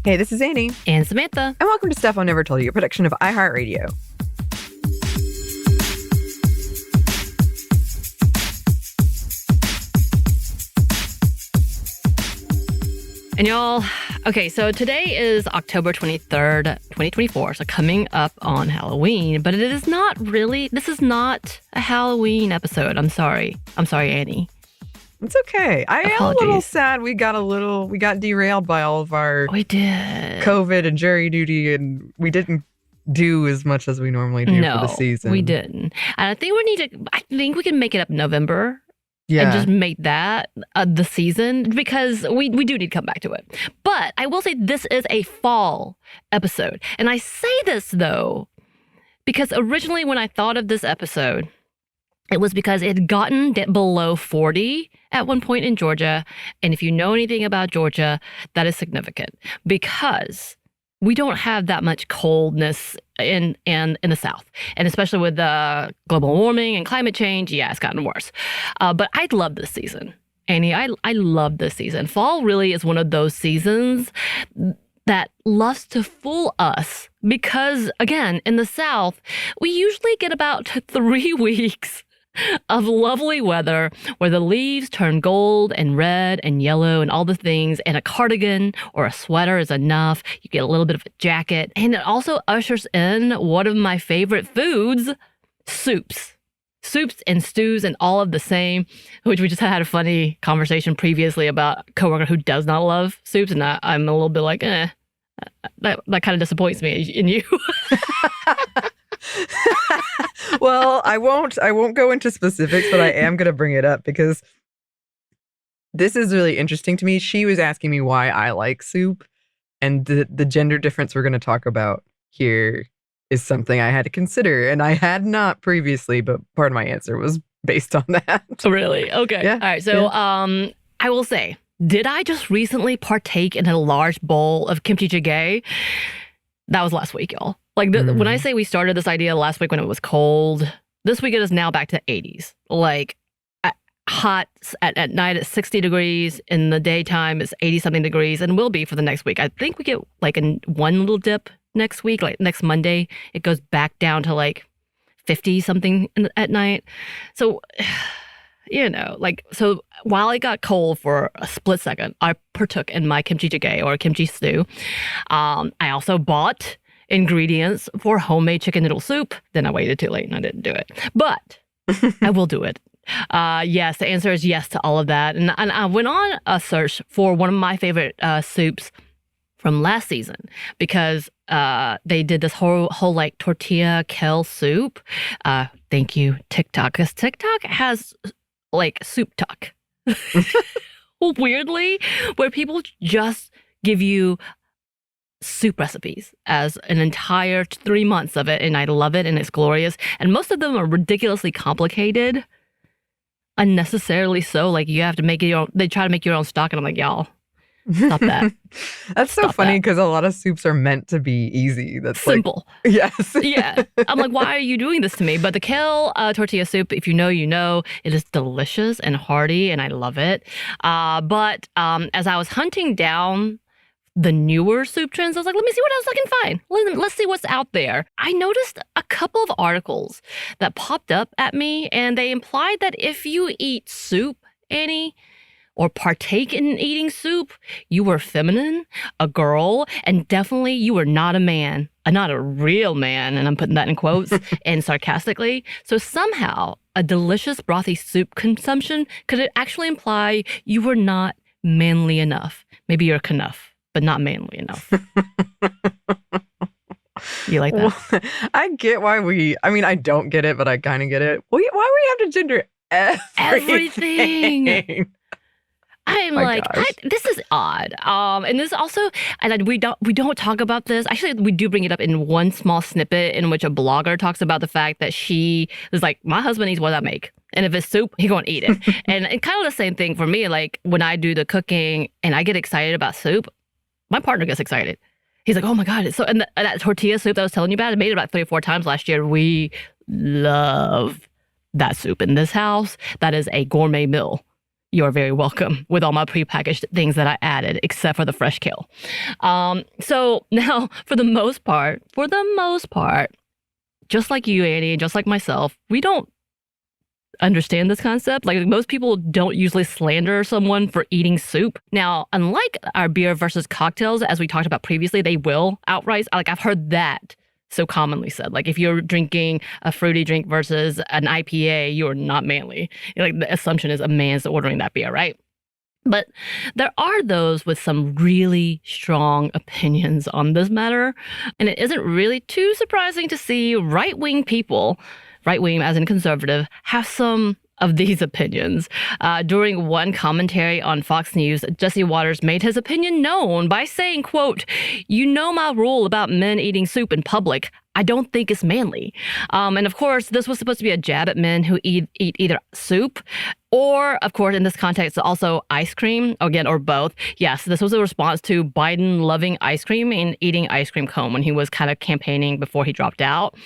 Hey, this is Anney. And Samantha. And welcome to Stuff I Never Told You, a production of iHeartRadio. And y'all, okay, so today is October 23rd, 2024, so coming up on Halloween, but this is not a Halloween episode. I'm sorry, Anney. It's okay. I am a little sad we got derailed by all of our COVID and jury duty, and we didn't do as much as we normally do for the season. No, we didn't. And I think we can make it up in November. Yeah. And just make that the season, because we do need to come back to it. But I will say this is a fall episode. And I say this, though, because originally when I thought of this episode, it was because it had gotten below 40 at one point in Georgia. And if you know anything about Georgia, that is significant because we don't have that much coldness in the South. And especially with global warming and climate change, it's gotten worse. But I love this season. Anney, I love this season. Fall really is one of those seasons that loves to fool us because, again, in the South, we usually get about 3 weeks of lovely weather where the leaves turn gold and red and yellow and all the things, and a cardigan or a sweater is enough. You get a little bit of a jacket. And it also ushers in one of my favorite foods, soups. Soups and stews and all of the same, which we just had a funny conversation previously about a coworker who does not love soups, and I'm a little bit like, that kind of disappoints me in you. Well, I won't go into specifics, but I am going to bring it up because this is really interesting to me. She was asking me why I like soup, and the gender difference we're going to talk about here is something I had to consider, and I had not previously, but part of my answer was based on that. Really? Okay. Yeah. All right. So I will say, did I just recently partake in a large bowl of kimchi jjigae? That was last week, y'all. Like, when I say we started this idea last week when it was cold, this week it is now back to 80s. Like, hot at night at 60 degrees. In the daytime, it's 80-something degrees, and will be for the next week. I think we get, like, one little dip next week. Like, next Monday, it goes back down to, like, 50-something at night. So, so while it got cold for a split second, I partook in my kimchi jjigae or kimchi stew. I also bought ingredients for homemade chicken noodle soup. Then I waited too late and I didn't do it. But I will do it. Yes, the answer is yes to all of that. And I went on a search for one of my favorite soups from last season because they did this whole like tortilla kale soup. Thank you, TikTok, because TikTok has like soup talk. Weirdly, where people just give you soup recipes as an entire 3 months of it, and I love it, and it's glorious. And most of them are ridiculously complicated, unnecessarily so. Like, you have to make it your own. They try to make your own stock, and I'm like, y'all, stop that. That's so funny because a lot of soups are meant to be easy. That's simple. Like, yes. Yeah. I'm like, why are you doing this to me? But the kale tortilla soup, if you know, you know, it is delicious and hearty, and I love it. But as I was hunting down the newer soup trends, I was like, let me see what else I can find. Let's see what's out there. I noticed a couple of articles that popped up at me, and they implied that if you eat soup, Anney, or partake in eating soup, you were feminine, a girl, and definitely you were not a man, not a real man, and I'm putting that in quotes, and sarcastically. So somehow, a delicious brothy soup consumption could actually imply you were not manly enough. Maybe you're knuff, but not manly enough. You like that? Well, I get why I don't get it, but I kind of get it. Why we have to gender everything? I'm like, this is odd. And this also, and we don't talk about this. Actually, we do bring it up in one small snippet in which a blogger talks about the fact that she is like, my husband eats what I make. And if it's soup, he gonna eat it. And kind of the same thing for me. Like, when I do the cooking and I get excited about soup, my partner gets excited. He's like, oh my God. It's so, and that tortilla soup that I was telling you about, I made it about 3 or 4 times last year. We love that soup in this house. That is a gourmet meal. you're very welcome with all my prepackaged things that I added, except for the fresh kale. So now, for the most part, just like you, Anney, and just like myself, we don't understand this concept. Like, most people don't usually slander someone for eating soup. Now, unlike our beer versus cocktails, as we talked about previously, they will outright, like, I've heard that so commonly said. Like, if you're drinking a fruity drink versus an IPA, you're not manly. Like, the assumption is a man's ordering that beer, right? But there are those with some really strong opinions on this matter. And it isn't really too surprising to see right-wing people, right-wing as in conservative, have some of these opinions. During one commentary on Fox News, Jesse Waters made his opinion known by saying, quote, "You know my rule about men eating soup in public. I don't think it's manly." And of course, this was supposed to be a jab at men who eat either soup or, of course, in this context, also ice cream, again, or both. Yes, this was a response to Biden loving ice cream and eating ice cream cone when he was kind of campaigning before he dropped out.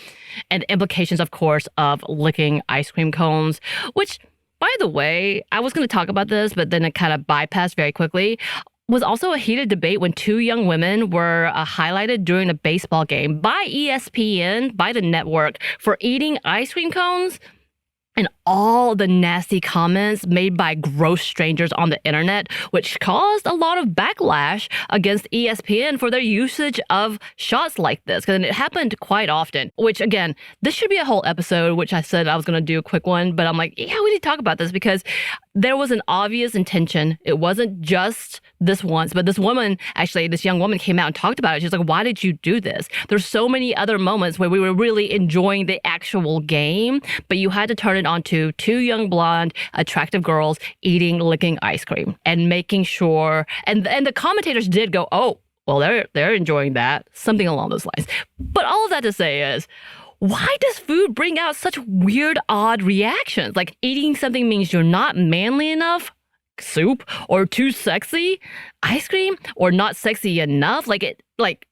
And implications, of course, of licking ice cream cones, which, by the way, I was going to talk about this, but then it kind of bypassed very quickly. Was also a heated debate when two young women were highlighted during a baseball game by ESPN, by the network, for eating ice cream cones. And all the nasty comments made by gross strangers on the internet, which caused a lot of backlash against ESPN for their usage of shots like this. Because it happened quite often, which, again, this should be a whole episode, which I said I was going to do a quick one. But I'm like, yeah, we need to talk about this because there was an obvious intention. It wasn't just this once, but this woman, actually, this young woman came out and talked about it. She's like, why did you do this? There's so many other moments where we were really enjoying the actual game, but you had to turn it on to two young, blonde, attractive girls licking ice cream and making sure. And the commentators did go, oh, well, they're enjoying that, something along those lines. But all of that to say is, why does food bring out such weird, odd reactions? Like, eating something means you're not manly enough? Soup? Or too sexy? Ice cream? Or not sexy enough? Like,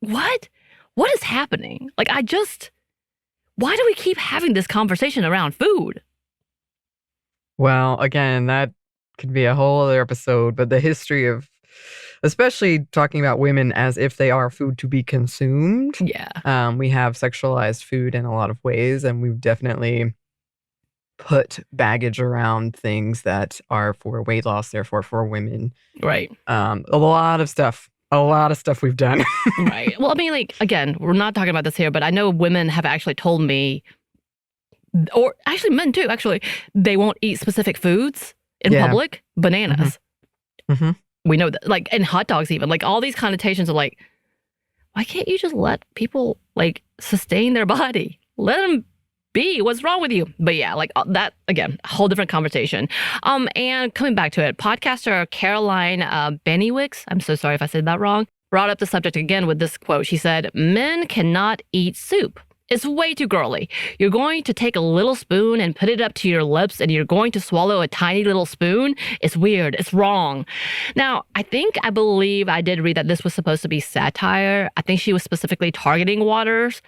what? What is happening? Like, why do we keep having this conversation around food? Well, again, that could be a whole other episode, but the history of, especially talking about women as if they are food to be consumed. Yeah. We have sexualized food in a lot of ways, and we've definitely put baggage around things that are for weight loss, therefore for women. Right. A lot of stuff we've done. Right. Well, I mean, like, again, we're not talking about this here, but I know women have actually told me, or actually men too, actually, they won't eat specific foods in public. Bananas. Mm-hmm. We know that, like, and hot dogs even. Like, all these connotations are like, why can't you just let people, like, sustain their body? Let them be. What's wrong with you? But yeah, like, that, again, a whole different conversation. And coming back to it, podcaster Caroline Bennewick, I'm so sorry if I said that wrong, brought up the subject again with this quote. She said, "Men cannot eat soup. It's way too girly. You're going to take a little spoon and put it up to your lips and you're going to swallow a tiny little spoon? It's weird. It's wrong." Now, I believe I did read that this was supposed to be satire. I think she was specifically targeting Waters'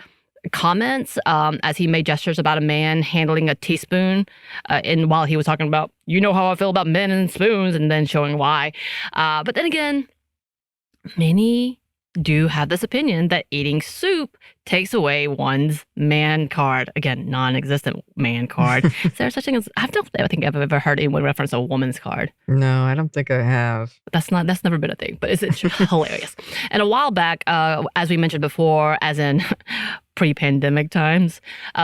comments as he made gestures about a man handling a teaspoon while he was talking about, you know how I feel about men and spoons, and then showing why. But then again, many do have this opinion that eating soup takes away one's man card. Again, non-existent man card. Is there such thing as, I don't think I've ever heard anyone reference a woman's card. No, I don't think I have. That's never been a thing, but it's hilarious. And a while back, as we mentioned before, as in pre-pandemic times,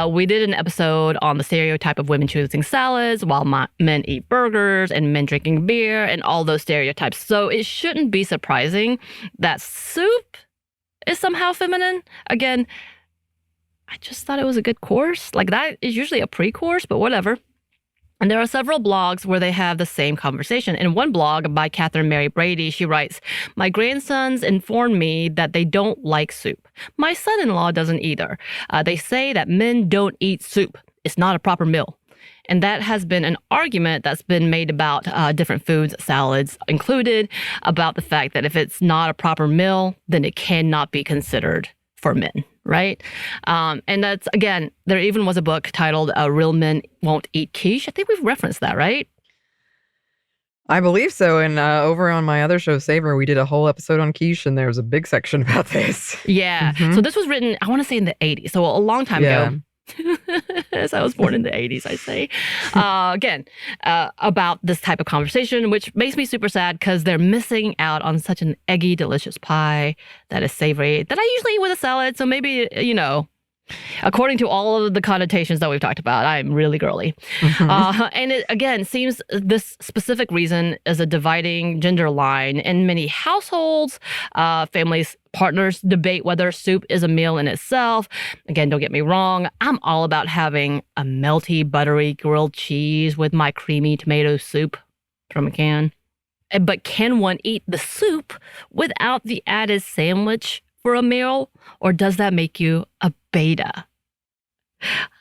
we did an episode on the stereotype of women choosing salads while men eat burgers and men drinking beer and all those stereotypes. So it shouldn't be surprising that soup is somehow feminine. Again, I just thought it was a good course. Like, that is usually a pre-course, but whatever. And there are several blogs where they have the same conversation. In one blog by Catherine Mary Brady, she writes, "My grandsons informed me that they don't like soup. My son-in-law doesn't either. They say that men don't eat soup. It's not a proper meal." And that has been an argument that's been made about different foods, salads included, about the fact that if it's not a proper meal, then it cannot be considered for men, right? And that's, again, there even was a book titled Real Men Won't Eat Quiche. I think we've referenced that, right? I believe so. And over on my other show, Savor, we did a whole episode on quiche, and there was a big section about this. Yeah. Mhm. So this was written, I want to say in the 80s. So a long time ago. As I was born in the 80s, I say. Again, about this type of conversation, which makes me super sad because they're missing out on such an eggy, delicious pie that is savory that I usually eat with a salad. So maybe, according to all of the connotations that we've talked about, I'm really girly. Mhm. And it, again, seems this specific reason is a dividing gender line. In many households, families, partners debate whether soup is a meal in itself. Again, don't get me wrong. I'm all about having a melty, buttery grilled cheese with my creamy tomato soup from a can. But can one eat the soup without the added sandwich for a meal? Or does that make you a beta?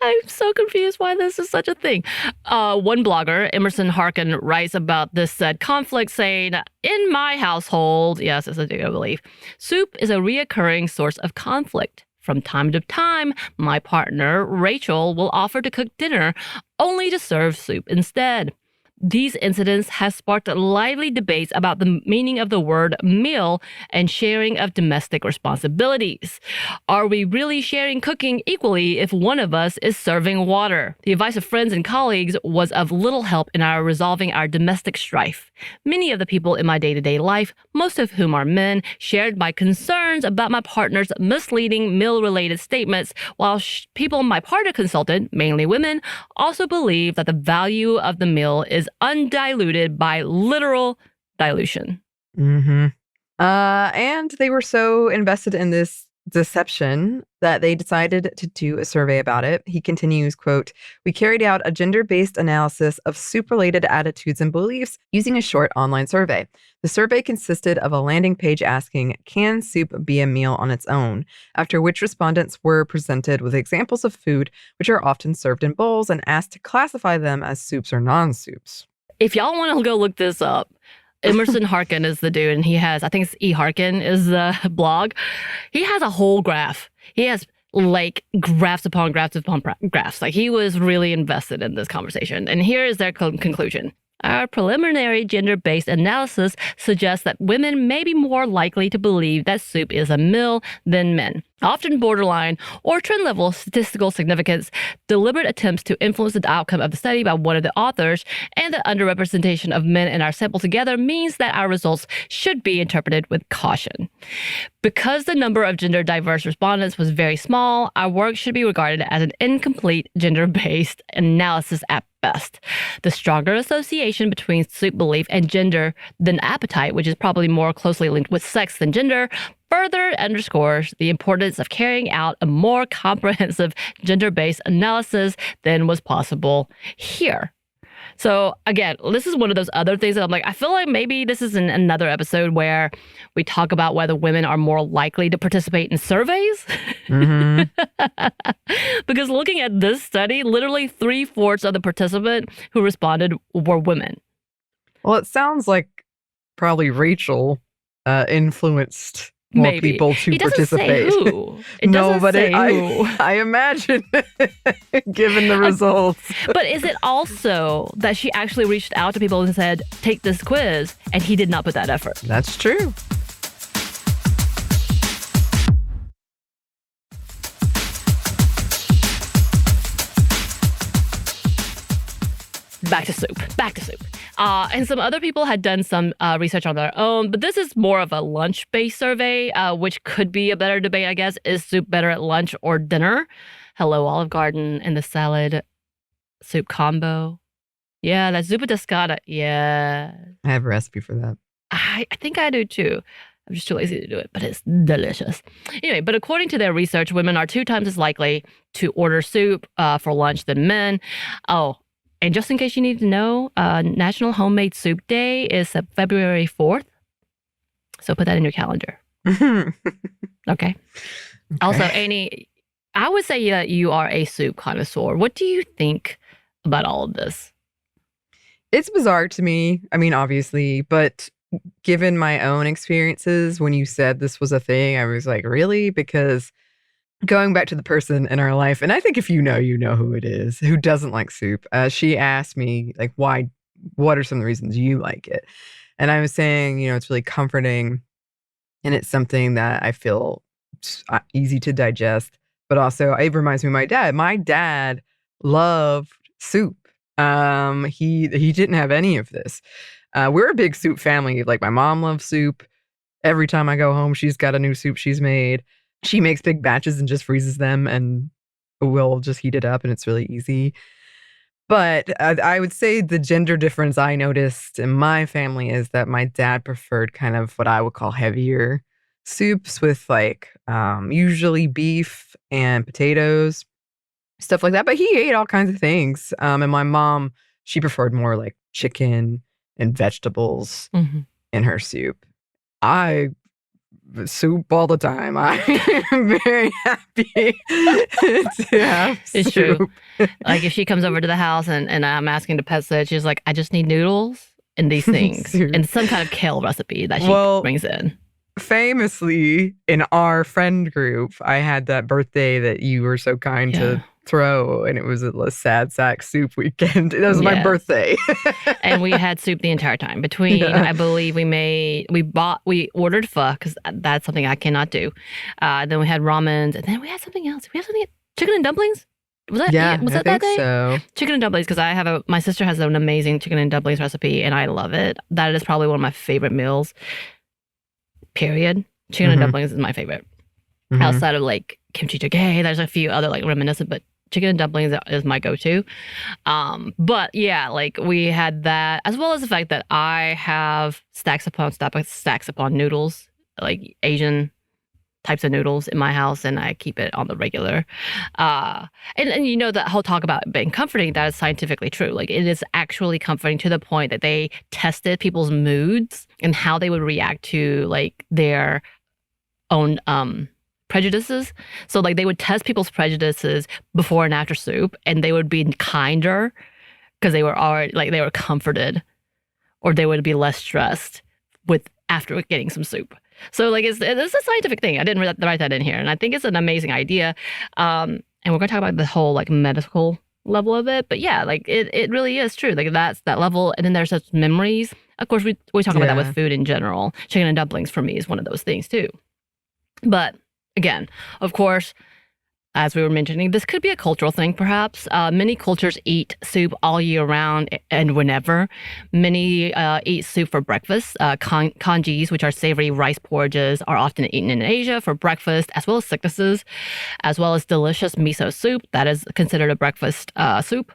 I'm so confused why this is such a thing. One blogger, Emerson Harkin, writes about this said conflict, saying, in my household, yes, it's a thing I believe, soup is a reoccurring source of conflict. From time to time, my partner, Rachel, will offer to cook dinner only to serve soup instead. These incidents have sparked lively debates about the meaning of the word meal and sharing of domestic responsibilities. Are we really sharing cooking equally if one of us is serving water? The advice of friends and colleagues was of little help in our resolving our domestic strife. Many of the people in my day-to-day life, most of whom are men, shared my concerns about my partner's misleading meal-related statements, while people my partner consulted, mainly women, also believe that the value of the meal is undiluted by literal dilution. Mm-hmm. And they were so invested in this deception that they decided to do a survey about it. He continues, quote, "We carried out a gender-based analysis of soup-related attitudes and beliefs using a short online survey. The survey consisted of a landing page asking, can soup be a meal on its own? After which respondents were presented with examples of food which are often served in bowls and asked to classify them as soups or non-soups." If y'all want to go look this up, Emerson Harkin is the dude, and he has, I think it's E. Harkin is the blog. He has a whole graph. He has like graphs upon graphs upon graphs. Like he was really invested in this conversation. And here is their conclusion. Our preliminary gender-based analysis suggests that women may be more likely to believe that soup is a meal than men. Often borderline or trend-level statistical significance, deliberate attempts to influence the outcome of the study by one of the authors, and the underrepresentation of men in our sample together means that our results should be interpreted with caution. Because the number of gender-diverse respondents was very small, our work should be regarded as an incomplete gender-based analysis at best. The stronger association between soup belief and gender than appetite, which is probably more closely linked with sex than gender, further underscores the importance of carrying out a more comprehensive gender-based analysis than was possible here. So again, this is one of those other things that I'm like, I feel like maybe this is another episode where we talk about whether women are more likely to participate in surveys. Mm-hmm. Because looking at this study, literally 3/4 of the participants who responded were women. Well, it sounds like probably Rachel influenced more Maybe. people to He doesn't participate. say who. It No, doesn't but say who. I imagine, given the results. But is it also that she actually reached out to people and said, take this quiz, and he did not put that effort? That's true. Back to soup. And some other people had done some research on their own, but this is more of a lunch-based survey, which could be a better debate, I guess. Is soup better at lunch or dinner? Hello, Olive Garden and the salad soup combo. Yeah, that zuppa toscata. Yeah. I have a recipe for that. I think I do too. I'm just too lazy to do it, but it's delicious. Anyway, but according to their research, women are 2 times as likely to order soup for lunch than men. Oh, and just in case you need to know, National Homemade Soup Day is February 4th. So put that in your calendar. Okay. Also, Anney, I would say that you are a soup connoisseur. What do you think about all of this? It's bizarre to me. I mean, obviously, but given my own experiences, when you said this was a thing, I was like, really? Because going back to the person in our life, and I think if you know who it is, who doesn't like soup. She asked me, like, why what are some of the reasons you like it? And I was saying, it's really comforting, and it's something that I feel easy to digest, but also it reminds me of my dad. My dad loved soup. He didn't have any of this. We're a big soup family. Like, my mom loves soup. Every time I go home, she's got a new soup she's made. She makes big batches and just freezes them, and we'll just heat it up, and it's really easy. But I would say the gender difference I noticed in my family is that my dad preferred kind of what I would call heavier soups with, like, usually beef and potatoes, stuff like that. But he ate all kinds of things. And my mom, she preferred more like chicken and vegetables in her soup. I soup all the time. I am very happy to have It's soup. true. Like, if she comes over to the house and I'm asking to pet sit, she's like, I just need noodles and these things Soup. and some kind of kale recipe that she brings in. Famously, in our friend group, I had that birthday that you were so kind to throw, and it was a sad sack soup weekend. That was my birthday. And we had soup the entire time. Between, I believe we ordered pho, because that's something I cannot do. Then we had ramens, and then we had something else. We had something, chicken and dumplings? Was that that day? So. Chicken and dumplings, because my sister has an amazing chicken and dumplings recipe, and I love it. That is probably one of my favorite meals. Period. Chicken and dumplings is my favorite. Outside of like kimchi jjigae, there's a few other like reminiscent, but chicken and dumplings is my go-to. But yeah, like, we had that, as well as the fact that I have stacks upon noodles, like Asian types of noodles in my house, and I keep it on the regular. And that whole talk about being comforting, that is scientifically true. Like, it is actually comforting to the point that they tested people's moods and how they would react to like their own prejudices. So like, they would test people's prejudices before and after soup, and they would be kinder because they were already like, they were comforted, or they would be less stressed after getting some soup. So like, it's a scientific thing. I didn't write that in here, and I think it's an amazing idea. And we're gonna talk about the whole like medical level of it, but yeah, like it really is true. Like, that's that level, and then there's such memories. Of course, we talk about that with food in general. Chicken and dumplings for me is one of those things too. But again, of course, as we were mentioning, this could be a cultural thing, perhaps. Many cultures eat soup all year round and whenever. Many eat soup for breakfast. Congis, which are savory rice porridges, are often eaten in Asia for breakfast, as well as sicknesses, as well as delicious miso soup. That is considered a breakfast soup.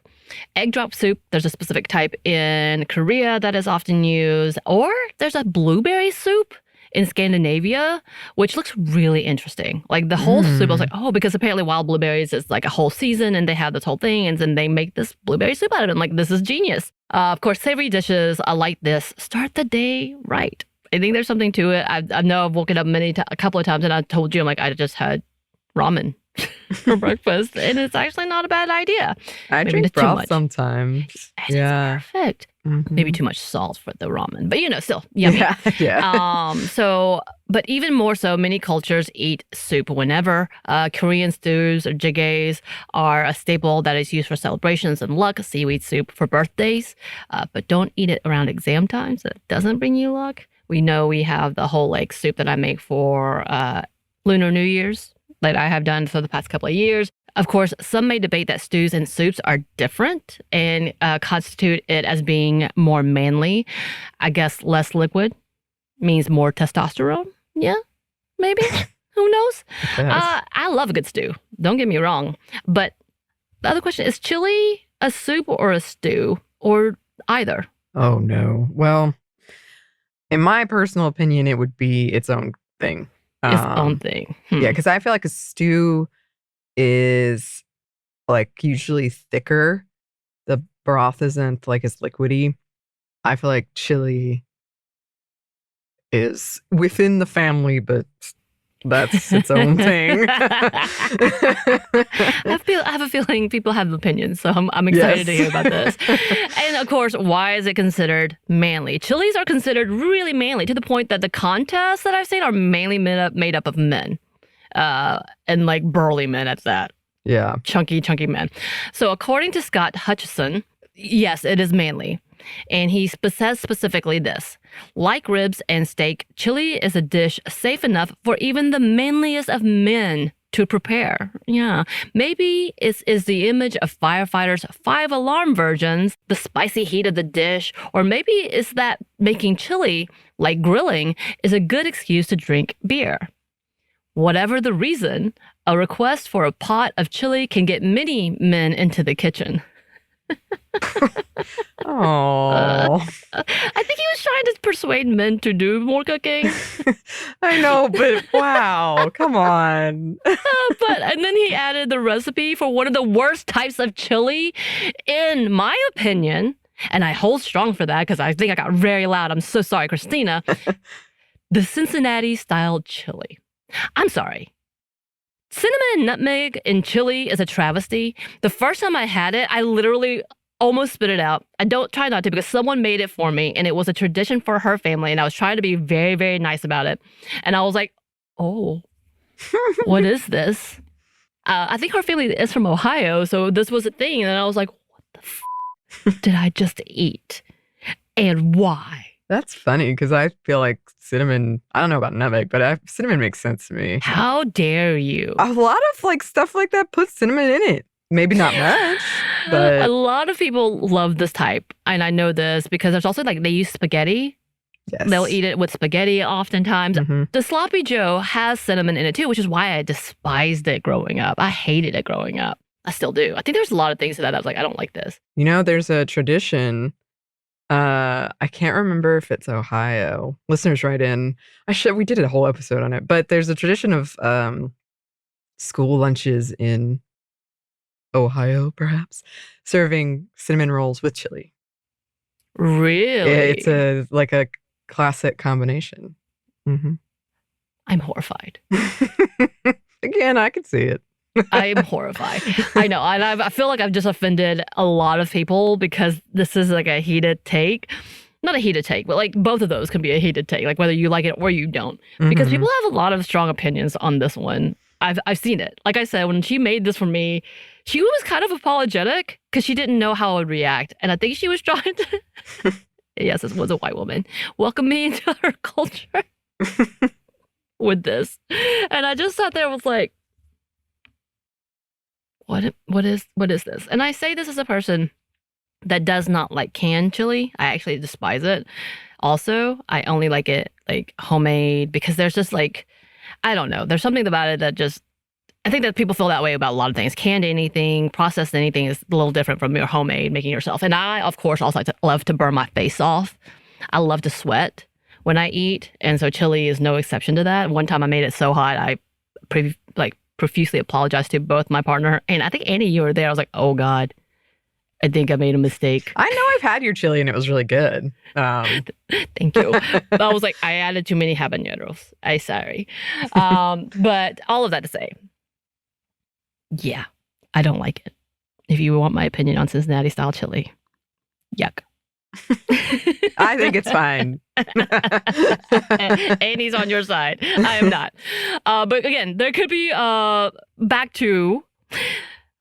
Egg drop soup, there's a specific type in Korea that is often used. Or there's a blueberry soup in Scandinavia, which looks really interesting. Like, the whole soup, I was like, oh, because apparently wild blueberries is like a whole season, and they have this whole thing, and then they make this blueberry soup out of it. I'm like, this is genius. Of course, savory dishes like this start the day right. I think there's something to it. I know I've woken up a couple of times, and I told you, I'm like, I just had ramen for breakfast, and it's actually not a bad idea. I drink broth sometimes. It's perfect. Maybe too much salt for the ramen, but still yummy. But even more so, many cultures eat soup whenever. Korean stews or jjigaes are a staple that is used for celebrations and luck. Seaweed soup for birthdays, but don't eat it around exam time, so it doesn't bring you luck. We know we have the whole like soup that I make for Lunar New Year's that I have done for the past couple of years. Of course, some may debate that stews and soups are different and constitute it as being more manly. I guess less liquid means more testosterone. Yeah, maybe. Who knows? I love a good stew. Don't get me wrong. But the other question is chili a soup or a stew, or either? Oh, no. Well, in my personal opinion, it would be its own thing. Its own thing. Yeah, because I feel like a stew is like usually thicker. The broth isn't like as liquidy. I feel like chili is within the family, but that's its own thing. I have a feeling people have opinions, so I'm excited to hear about this. And of course, why is it considered manly? Chilies are considered really manly, to the point that the contests that I've seen are mainly made up of men. And like burly men at that. Yeah. Chunky men. So according to Scott Hutchison, yes, it is manly. And he says specifically this: like ribs and steak, chili is a dish safe enough for even the manliest of men to prepare. Yeah. Maybe it's the image of firefighters' 5-alarm versions, the spicy heat of the dish, or maybe it's that making chili, like grilling, is a good excuse to drink beer. Whatever the reason, a request for a pot of chili can get many men into the kitchen. Oh, I think he was trying to persuade men to do more cooking. I know, but wow, come on. And then he added the recipe for one of the worst types of chili, in my opinion, and I hold strong for that because I think I got very loud. I'm so sorry, Christina. The Cincinnati-style chili. I'm sorry. Cinnamon and nutmeg in chili is a travesty. The first time I had it, I literally almost spit it out. I don't try not to because someone made it for me and it was a tradition for her family and I was trying to be very, very nice about it. And I was like, oh, what is this? I think her family is from Ohio, so this was a thing. And I was like, what the did I just eat? And why? That's funny because I feel like cinnamon, I don't know about nutmeg, but cinnamon makes sense to me. How dare you? A lot of like stuff like that puts cinnamon in it. Maybe not much, but a lot of people love this type. And I know this because there's also like they use spaghetti. yes. They'll eat it with spaghetti oftentimes. Mhm. The sloppy joe has cinnamon in it too, which is why I despised it growing up. I hated it growing up. I still do. I think there's a lot of things to that I was like, I don't like this. You know, there's a tradition. I can't remember if it's Ohio. Listeners write in. We did a whole episode on it, but there's a tradition of school lunches in Ohio, perhaps, serving cinnamon rolls with chili. Really? It's a classic combination. Mm-hmm. I'm horrified. Again, I could see it. I am horrified. I know. And I feel like I've just offended a lot of people because this is like a heated take. Not a heated take, but like both of those can be a heated take, like whether you like it or you don't. Because Mhm. people have a lot of strong opinions on this one. I've seen it. Like I said, when she made this for me, she was kind of apologetic because she didn't know how I would react. And I think she was trying to, yes, this was a white woman, welcome me into her culture with this. And I just sat there and was like, what is this? And I say this as a person that does not like canned chili. I actually despise it. Also, I only like it like homemade because there's just like, I don't know. There's something about it that just, I think that people feel that way about a lot of things. Canned anything, processed anything is a little different from your homemade, making yourself. And I, of course, also love to burn my face off. I love to sweat when I eat. And so chili is no exception to that. One time I made it so hot, I profusely apologized to both my partner. And I think Anney, you were there. I was like, oh God, I think I made a mistake. I know I've had your chili and it was really good. Thank you. I was like, I added too many habaneros. I'm sorry. But all of that to say, yeah, I don't like it. If you want my opinion on Cincinnati style chili, yuck. I think it's fine. Anney's on your side. I am not. But again, there could be back to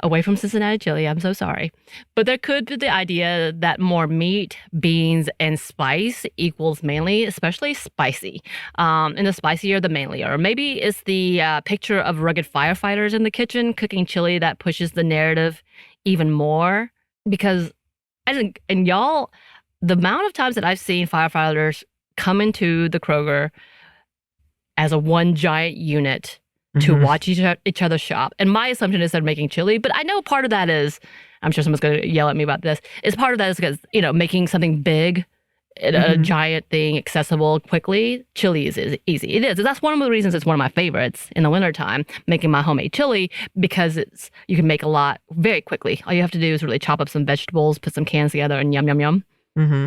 away from Cincinnati chili. I'm so sorry. But there could be the idea that more meat, beans, and spice equals manly, especially spicy. And the spicier, the manlier. Or maybe it's the picture of rugged firefighters in the kitchen cooking chili that pushes the narrative even more. Because I think, and y'all, the amount of times that I've seen firefighters come into the Kroger as a one giant unit to watch each other shop. And my assumption is they're making chili, but I know part of that is, I'm sure someone's going to yell at me about this, is part of that is because, making something big, a giant thing accessible quickly, chili is easy. It is. That's one of the reasons it's one of my favorites in the wintertime, making my homemade chili, because you can make a lot very quickly. All you have to do is really chop up some vegetables, put some cans together, and yum, yum, yum. Mm-hmm.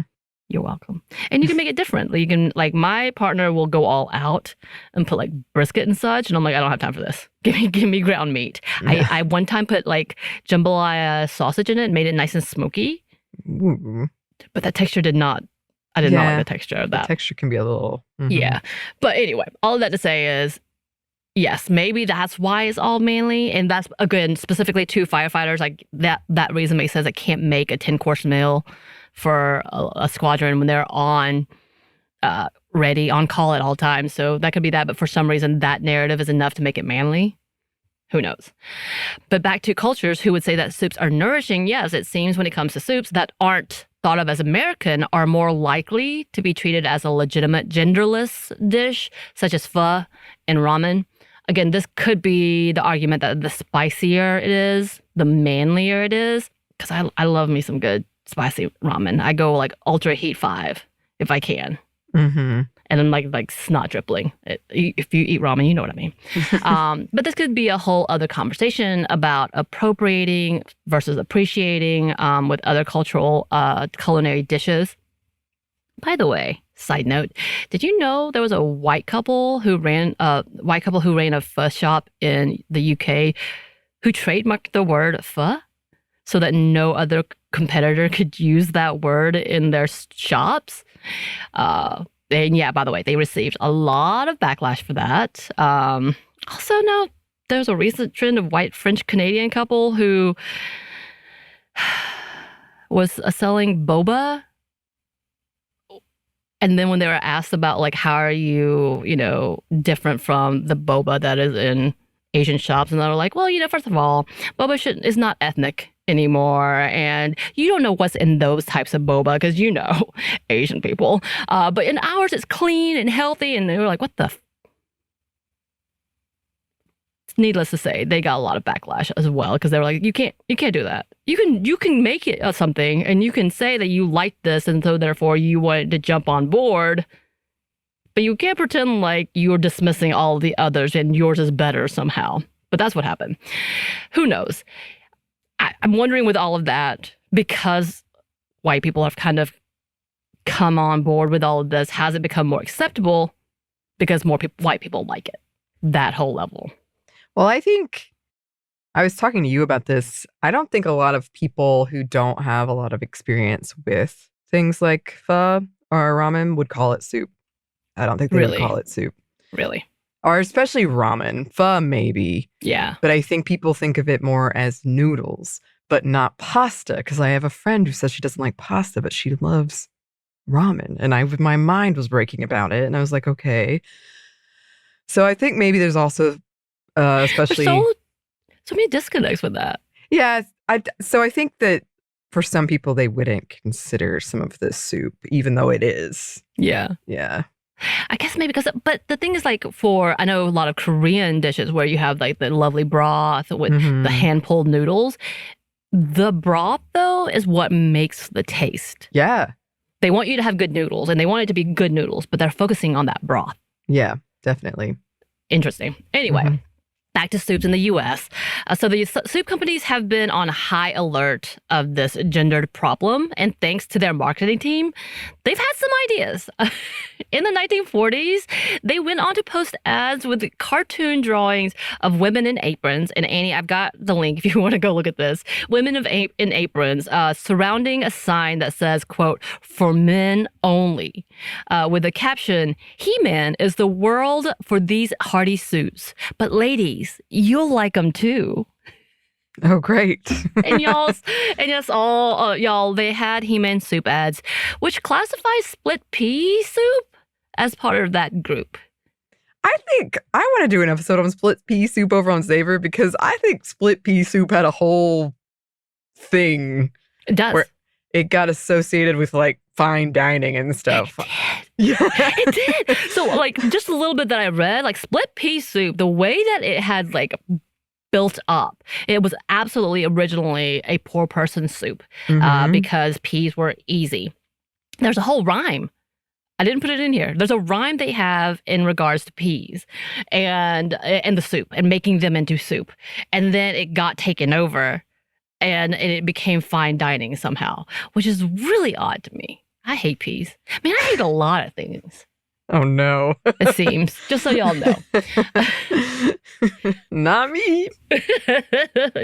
You're welcome. And you can make it different. You can, like, my partner will go all out and put like brisket and such. And I'm like, I don't have time for this. Give me ground meat. Yeah. I one time put like jambalaya sausage in it and made it nice and smoky. Ooh. But that texture I did not like the texture of that. The texture can be a little. Yeah. But anyway, all of that to say is, yes, maybe that's why it's all manly. And that's, again, specifically to firefighters, like that reason makes sense. I can't make a 10-course meal for a squadron when they're on ready, on call at all times. So that could be that. But for some reason, that narrative is enough to make it manly. Who knows? But back to cultures who would say that soups are nourishing. Yes, it seems when it comes to soups that aren't thought of as American are more likely to be treated as a legitimate genderless dish, such as pho and ramen. Again, this could be the argument that the spicier it is, the manlier it is. Because I love me some good spicy ramen. I go like ultra heat 5 if I can. Mm-hmm. And then like snot dribbling. If you eat ramen, you know what I mean. But this could be a whole other conversation about appropriating versus appreciating with other cultural culinary dishes. By the way, side note, did you know there was a white couple who ran a pho shop in the UK who trademarked the word pho so that no other competitor could use that word in their shops? And yeah, by the way, they received a lot of backlash for that. Also, now there's a recent trend of white French-Canadian couple who was selling boba. And then when they were asked about, like, how are you, different from the boba that is in Asian shops? And they were like, well, first of all, boba is not ethnic anymore, and you don't know what's in those types of boba because Asian people. But in ours, it's clean and healthy, and they were like, "What the?" Needless to say, they got a lot of backlash as well because they were like, "You can't do that. You can make it something, and you can say that you like this, and so therefore you wanted to jump on board." But you can't pretend like you're dismissing all the others and yours is better somehow. But that's what happened. Who knows? I'm wondering with all of that, because white people have kind of come on board with all of this, has it become more acceptable because more white people like it? That whole level. Well, I think I was talking to you about this. I don't think a lot of people who don't have a lot of experience with things like pho or ramen would call it soup. I don't think they would call it soup. Really? Or especially ramen. Pho, maybe. Yeah. But I think people think of it more as noodles, but not pasta. Because I have a friend who says she doesn't like pasta, but she loves ramen. And my mind was breaking about it. And I was like, okay. So I think maybe there's also, especially... So many disconnects with that. Yeah. So I think that for some people, they wouldn't consider some of this soup, even though it is. Yeah. Yeah. I guess maybe but the thing is, like, I know a lot of Korean dishes where you have like the lovely broth with the hand-pulled noodles. The broth, though, is what makes the taste. Yeah. They want you to have good noodles, and they want it to be good noodles, but they're focusing on that broth. Yeah, definitely. Interesting. Anyway. Back to soups in the U.S. So the soup companies have been on high alert of this gendered problem, and thanks to their marketing team, they've had some ideas. In the 1940s, they went on to post ads with cartoon drawings of women in aprons. And Anney, I've got the link if you want to go look at this. Women in aprons surrounding a sign that says, quote, "For men only," with the caption, "He-Man is the world for these hearty suits. But ladies, you'll like them too." Oh, great. and yes, y'all, they had He-Man soup ads, which classifies split pea soup as part of that group. I think I want to do an episode on split pea soup over on Savor, because I think split pea soup had a whole thing. It does. Where it got associated with like fine dining and stuff. It did. Yeah. It did. So like just a little bit that I read, like split pea soup, the way that it had like built up, it was absolutely originally a poor person's soup because peas were easy. There's a whole rhyme. I didn't put it in here. There's a rhyme they have in regards to peas and the soup and making them into soup. And then it got taken over and it became fine dining somehow, which is really odd to me. I hate peas. I mean, I hate a lot of things. Oh, no. It seems. Just so y'all know. Not me.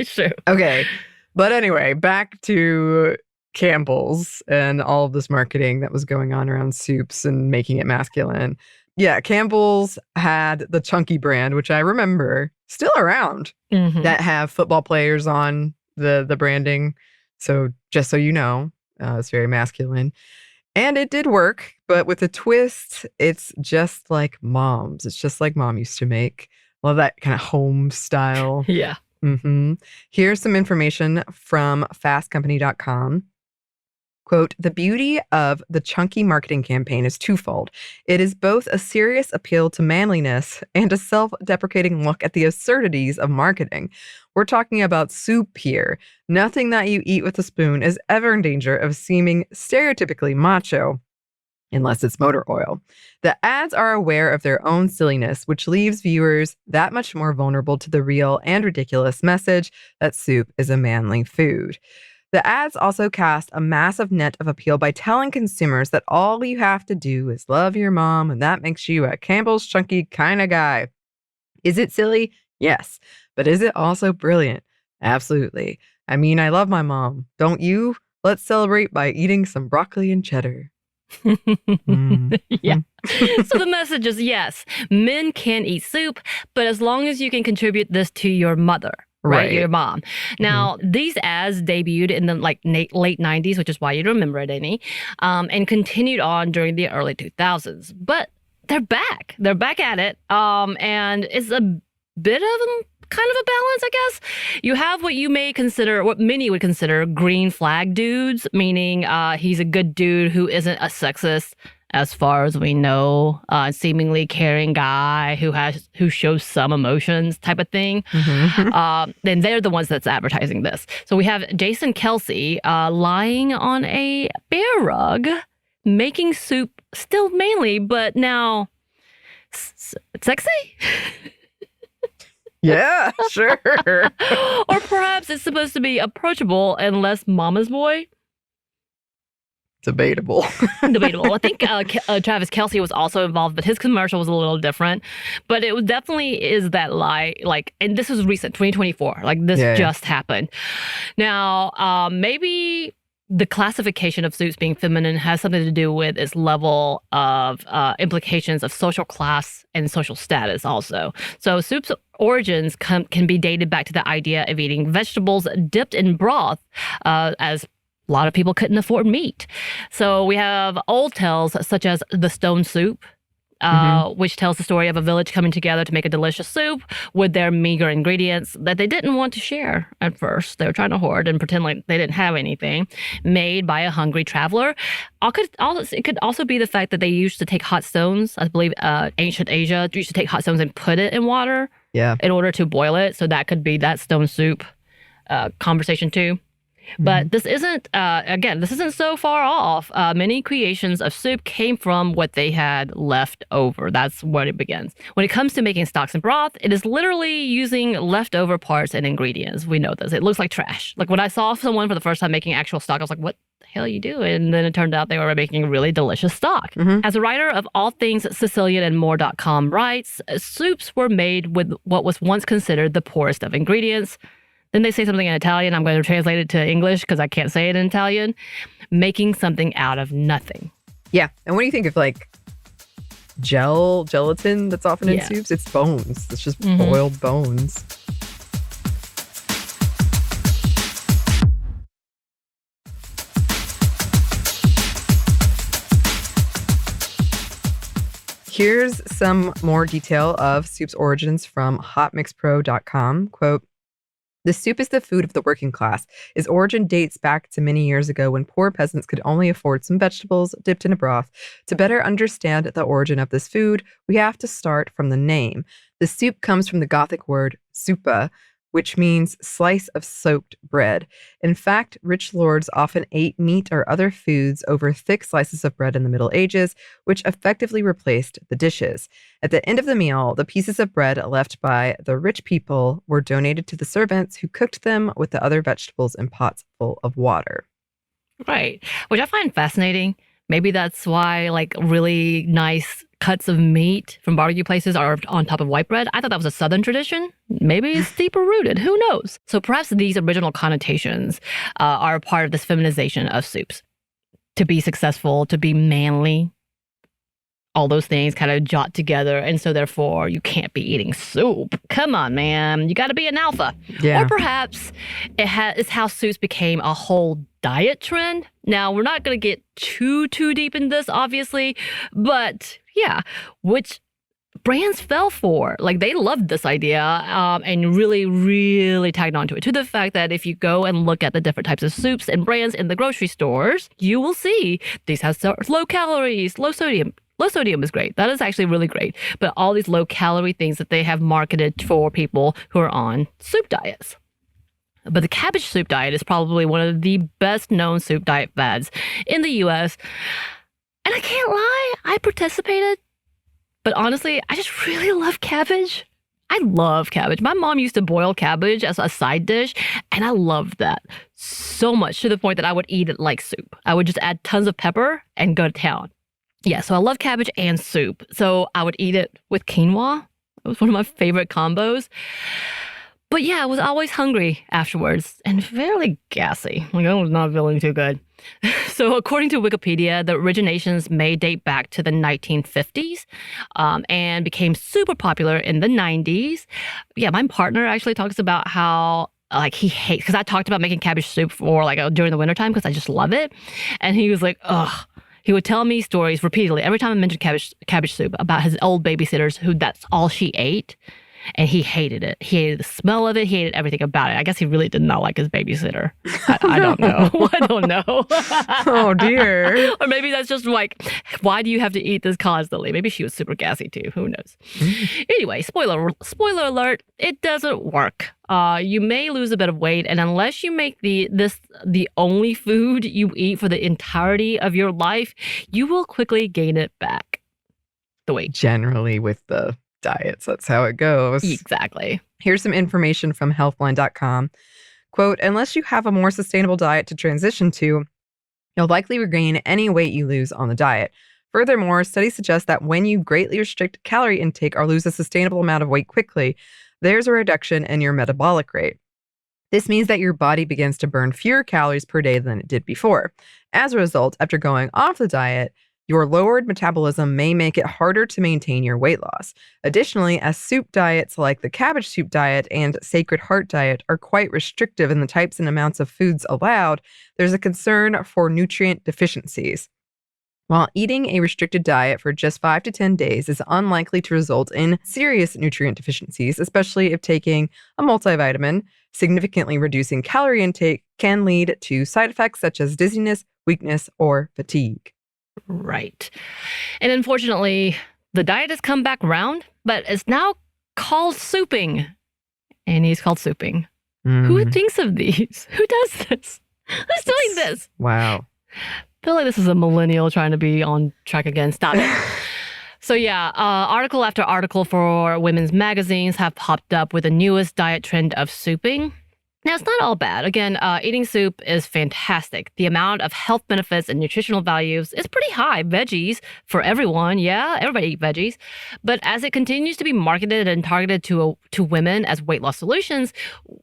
Sure. Okay. But anyway, back to Campbell's and all of this marketing that was going on around soups and making it masculine. Yeah, Campbell's had the Chunky brand, which I remember still around, that have football players on the branding. So just so you know, It's very masculine. And it did work, but with a twist, it's just like mom's. It's just like mom used to make. Love that kind of home style. Yeah. Here's some information from fastcompany.com. Quote, the beauty of the chunky marketing campaign is twofold. It is both a serious appeal to manliness and a self-deprecating look at the absurdities of marketing. We're talking about soup here. Nothing that you eat with a spoon is ever in danger of seeming stereotypically macho, unless it's motor oil. The ads are aware of their own silliness, which leaves viewers that much more vulnerable to the real and ridiculous message that soup is a manly food. The ads also cast a massive net of appeal by telling consumers that all you have to do is love your mom, and that makes you a Campbell's Chunky kind of guy. Is it silly? Yes. But is it also brilliant? Absolutely. I mean, I love my mom. Don't you? Let's celebrate by eating some broccoli and cheddar. Yeah. So the message is yes, men can eat soup, but as long as you can contribute this to your mother. Right, your mom. Now, these ads debuted in the late 90s, which is why you remember it, Anney, and continued on during the early 2000s. But they're back. They're back at it, and it's a bit of kind of a balance, I guess. You have what many would consider green flag dudes, meaning he's a good dude who isn't a sexist, as far as we know, seemingly caring guy who shows some emotions type of thing. Then they're the ones that's advertising this. So we have Jason Kelsey lying on a bear rug, making soup still manly, but now sexy? Yeah, sure. Or perhaps it's supposed to be approachable and less mama's boy. Debatable. I think Travis Kelce was also involved, but his commercial was a little different. But it was definitely is that lie, and this was recent, 2024. This just happened. Now, maybe the classification of soups being feminine has something to do with its level of implications of social class and social status also. So soup's origins can be dated back to the idea of eating vegetables dipped in broth, as a lot of people couldn't afford meat. So we have old tales such as the stone soup, which tells the story of a village coming together to make a delicious soup with their meager ingredients that they didn't want to share at first. They were trying to hoard and pretend like they didn't have anything, made by a hungry traveler. It could also be the fact that they used to take hot stones. I believe ancient Asia used to take hot stones and put it in water in order to boil it. So that could be that stone soup conversation too. But this isn't, this isn't so far off. Many creations of soup came from what they had left over. That's what it begins. When it comes to making stocks and broth, it is literally using leftover parts and ingredients. We know this. It looks like trash. Like when I saw someone for the first time making actual stock, I was like, what the hell are you doing? And then it turned out they were making really delicious stock. As a writer of all things Sicilian and more.com writes, soups were made with what was once considered the poorest of ingredients. Then they say something in Italian. I'm going to translate it to English because I can't say it in Italian. Making something out of nothing. Yeah. And what do you think of gelatin that's often in soups? It's bones. It's just boiled bones. Here's some more detail of soup's origins from hotmixpro.com. Quote, the soup is the food of the working class. Its origin dates back to many years ago when poor peasants could only afford some vegetables dipped in a broth. To better understand the origin of this food, we have to start from the name. The soup comes from the Gothic word soupa, which means slice of soaked bread. In fact, rich lords often ate meat or other foods over thick slices of bread in the Middle Ages, which effectively replaced the dishes. At the end of the meal, the pieces of bread left by the rich people were donated to the servants who cooked them with the other vegetables in pots full of water. Right, which I find fascinating. Maybe that's why really nice cuts of meat from barbecue places are on top of white bread. I thought that was a Southern tradition. Maybe it's deeper rooted. Who knows? So perhaps these original connotations are a part of this feminization of soups. To be successful, to be manly, all those things kind of jot together. And so therefore you can't be eating soup. Come on, man. You got to be an alpha. Yeah. Or perhaps it's how soups became a whole diet trend. Now, we're not going to get too deep in this, obviously, but yeah, which brands fell for. Like, they loved this idea and really tagged onto it, to the fact that if you go and look at the different types of soups and brands in the grocery stores, you will see these have low calories, low sodium. Low sodium is great. That is actually really great. But all these low calorie things that they have marketed for people who are on soup diets. But the cabbage soup diet is probably one of the best known soup diet fads in the US. And I can't lie, I participated. But honestly, I just really love cabbage. I love cabbage. My mom used to boil cabbage as a side dish, and I loved that so much, to the point that I would eat it like soup. I would just add tons of pepper and go to town. Yeah, so I love cabbage and soup. So I would eat it with quinoa. It was one of my favorite combos. But yeah, I was always hungry afterwards and fairly gassy. Like, I was not feeling too good. So according to Wikipedia, the originations may date back to the 1950s and became super popular in the 90s. Yeah, my partner actually talks about how like he hates, because I talked about making cabbage soup for like during the wintertime because I just love it. And he was like, ugh. He would tell me stories repeatedly every time I mentioned cabbage soup about his old babysitters who that's all she ate. And he hated it. He hated the smell of it. He hated everything about it. I guess he really did not like his babysitter. I don't know. I don't know. Oh, dear. Or maybe that's just like, why do you have to eat this constantly? Maybe she was super gassy too. Who knows? Anyway, spoiler alert, it doesn't work. You may lose a bit of weight, and unless you make the only food you eat for the entirety of your life, you will quickly gain it back. The weight. Generally with the diets, that's how it goes. Exactly. Here's some information from healthline.com. Quote, unless you have a more sustainable diet to transition to, you'll likely regain any weight you lose on the diet. Furthermore, studies suggest that when you greatly restrict calorie intake or lose a sustainable amount of weight quickly, there's a reduction in your metabolic rate. This means that your body begins to burn fewer calories per day than it did before. As a result, after going off the diet, your lowered metabolism may make it harder to maintain your weight loss. Additionally, as soup diets like the cabbage soup diet and Sacred Heart diet are quite restrictive in the types and amounts of foods allowed, there's a concern for nutrient deficiencies. While eating a restricted diet for just 5 to 10 days is unlikely to result in serious nutrient deficiencies, especially if taking a multivitamin, significantly reducing calorie intake can lead to side effects such as dizziness, weakness, or fatigue. Right. And unfortunately, the diet has come back round, but it's now called souping. And he's called souping. Who thinks of these? Who does this? Who's doing this? Wow. I feel like this is a millennial trying to be on track again. Stop it. So yeah, article after article for women's magazines have popped up with the newest diet trend of souping. Now, it's not all bad. Again, eating soup is fantastic. The amount of health benefits and nutritional values is pretty high. Veggies for everyone. Yeah, everybody eats veggies. But as it continues to be marketed and targeted to women as weight loss solutions,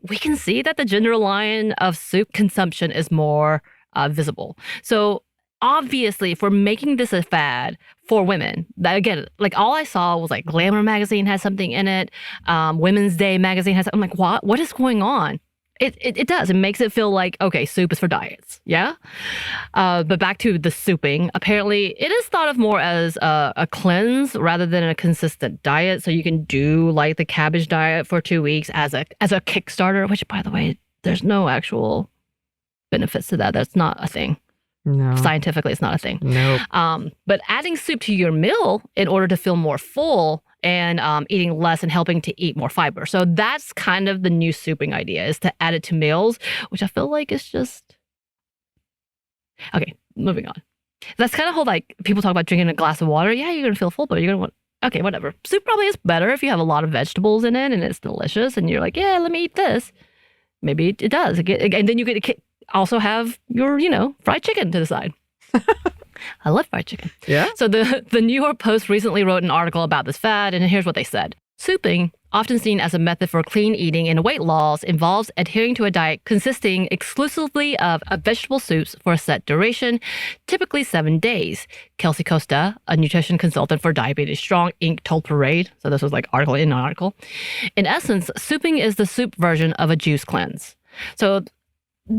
we can see that the gender line of soup consumption is more visible. So obviously, if we're making this a fad for women, that again, like all I saw was like Glamour magazine has something in it. Women's Day magazine has. I'm like, what is going on? It does. It makes it feel like, okay, soup is for diets. Yeah. But back to the souping. Apparently, it is thought of more as a cleanse rather than a consistent diet. So you can do like the cabbage diet for 2 weeks as a Kickstarter, which, by the way, there's no actual benefits to that. That's not a thing. No. Scientifically, it's not a thing. Nope. But adding soup to your meal in order to feel more full and eating less and helping to eat more fiber. So that's kind of the new souping idea, is to add it to meals, which I feel like is just... Okay, moving on. That's kind of how like people talk about drinking a glass of water. Yeah, you're going to feel full, but you're going to want... Okay, whatever. Soup probably is better if you have a lot of vegetables in it and it's delicious and you're like, yeah, let me eat this. Maybe it does. And then you get to also have your, fried chicken to the side. I love fried chicken. Yeah. So the New York Post recently wrote an article about this fad, and here's what they said. Souping, often seen as a method for clean eating and weight loss, involves adhering to a diet consisting exclusively of vegetable soups for a set duration, typically 7 days. Kelsey Costa, a nutrition consultant for Diabetes Strong, Inc., told Parade. So this was like article in an article. In essence, souping is the soup version of a juice cleanse. So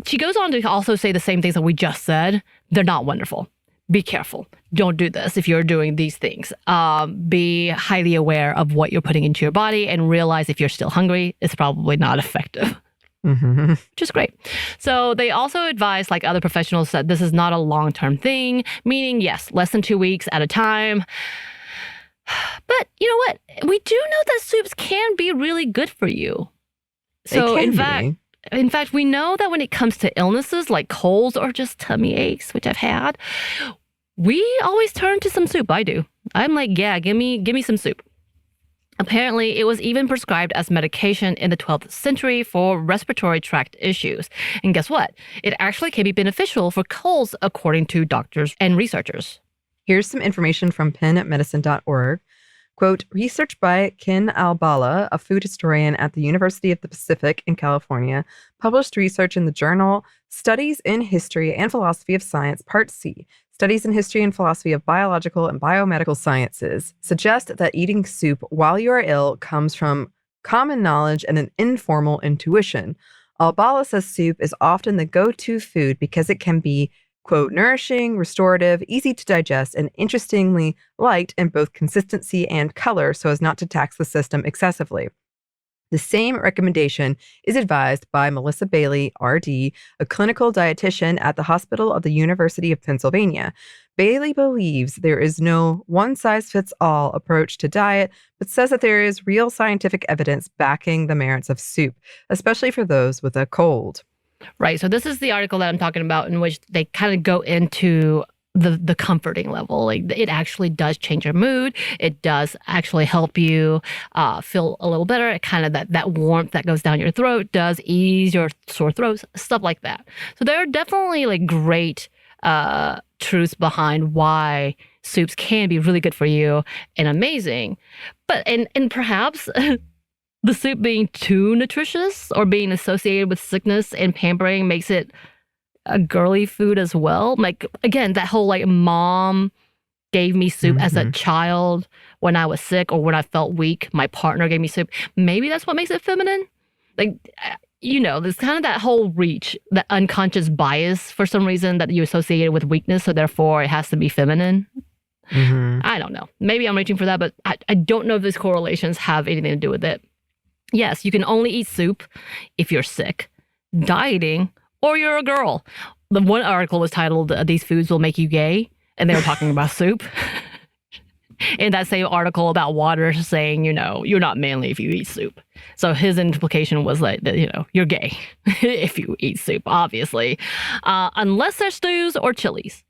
she goes on to also say the same things that we just said. They're not wonderful. Be careful. Don't do this if you're doing these things. Be highly aware of what you're putting into your body and realize if you're still hungry, it's probably not effective. Which is great. So they also advise, like other professionals, that this is not a long-term thing, meaning, yes, less than 2 weeks at a time. But you know what? We do know that soups can be really good for you. So in fact, we know that when it comes to illnesses like colds or just tummy aches, which I've had, we always turn to some soup. I do. I'm like, yeah, give me some soup. Apparently, it was even prescribed as medication in the 12th century for respiratory tract issues. And guess what? It actually can be beneficial for colds, according to doctors and researchers. Here's some information from penmedicine.org. Quote, research by Ken Albala, a food historian at the University of the Pacific in California, published research in the journal Studies in History and Philosophy of Science, Part C, Studies in History and Philosophy of Biological and Biomedical Sciences, suggest that eating soup while you are ill comes from common knowledge and an informal intuition. Albala says soup is often the go-to food because it can be, quote, nourishing, restorative, easy to digest, and interestingly light in both consistency and color so as not to tax the system excessively. The same recommendation is advised by Melissa Bailey, RD, a clinical dietitian at the Hospital of the University of Pennsylvania. Bailey believes there is no one-size-fits-all approach to diet, but says that there is real scientific evidence backing the merits of soup, especially for those with a cold. Right. So this is the article that I'm talking about, in which they kind of go into the comforting level. Like, it actually does change your mood. It does actually help you feel a little better. It kind of that warmth that goes down your throat does ease your sore throats, stuff like that. So there are definitely like great truths behind why soups can be really good for you and amazing. But and perhaps the soup being too nutritious or being associated with sickness and pampering makes it a girly food as well. Like, again, that whole like mom gave me soup as a child when I was sick or when I felt weak. My partner gave me soup. Maybe that's what makes it feminine. Like, you know, there's kind of that whole reach, that unconscious bias for some reason that you associate it with weakness. So therefore it has to be feminine. I don't know. Maybe I'm reaching for that, but I don't know if these correlations have anything to do with it. Yes, you can only eat soup if you're sick, dieting, or you're a girl. The one article was titled, These Foods Will Make You Gay, and they were talking about soup. And that same article about water saying, you know, you're not manly if you eat soup. So his implication was like, that, you know, you're gay if you eat soup, obviously. Unless there's stews or chilies.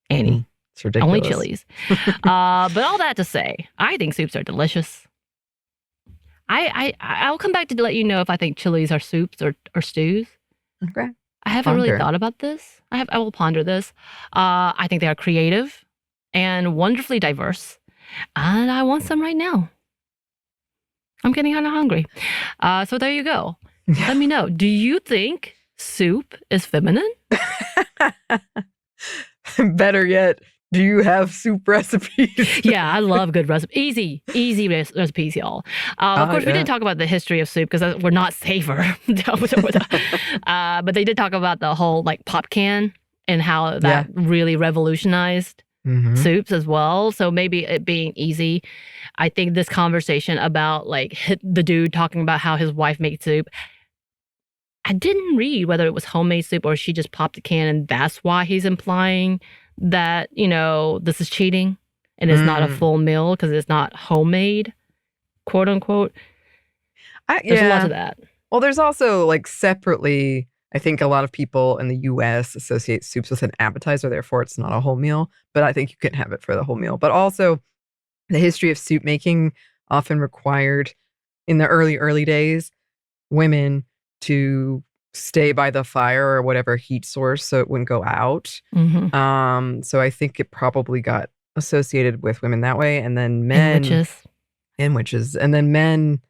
Anney. It's ridiculous. Only chilies. But all that to say, I think soups are delicious. I'll come back to let you know if I think chilies are soups or stews. Okay. I haven't really thought about this. I will ponder this. I think they are creative and wonderfully diverse. And I want some right now. I'm getting kind of hungry. So there you go. Let me know. Do you think soup is feminine? Better yet, do you have soup recipes? Yeah, I love good recipes. Easy recipes, y'all. Of course, we didn't talk about the history of soup because we're not safer. But they did talk about the whole like pop can and how that really revolutionized soups as well. So maybe it being easy. I think this conversation about like the dude talking about how his wife made soup, I didn't read whether it was homemade soup or she just popped a can and that's why he's implying that, you know, this is cheating and it's not a full meal because it's not homemade, quote unquote. There's a lot to that. Well, there's also like separately, I think a lot of people in the US associate soups with an appetizer, therefore it's not a whole meal, but I think you can have it for the whole meal. But also the history of soup making often required in the early days women to stay by the fire or whatever heat source so it wouldn't go out. So I think it probably got associated with women that way. And then men. And witches. And then men,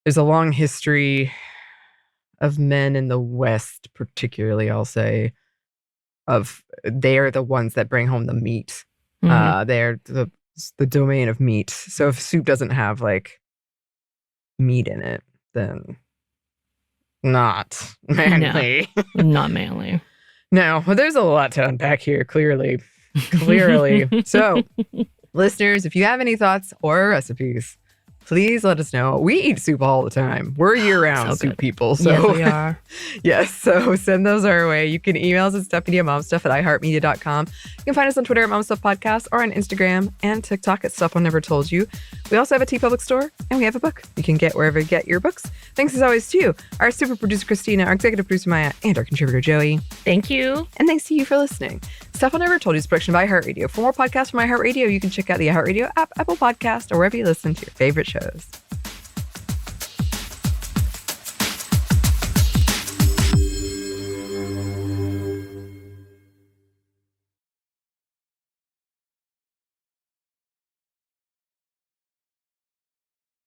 there's a long history of men in the West, particularly, I'll say, of they're the ones that bring home the meat. They're the domain of meat. So if soup doesn't have like meat in it, then not manly. Not manly. No, well, there's a lot to unpack here, clearly. So, listeners, if you have any thoughts or recipes, please let us know. We eat soup all the time. We're year-round So soup good. people. So Yes, we are. yes, so send those our way. You can email us at stuffmediamomstuff@iheartmedia.com. You can find us on Twitter at momstuffpodcast or on Instagram and TikTok at Stuff I Never Told You. We also have a TeePublic store and we have a book you can get wherever you get your books. Thanks as always to our super producer Christina, our executive producer Maya, and our contributor Joey. Thank you. And thanks to you for listening. Stuff I Never Told You is a production by iHeartRadio. For more podcasts from iHeartRadio, you can check out the iHeartRadio app, Apple Podcast, or wherever you listen to your favorite shows.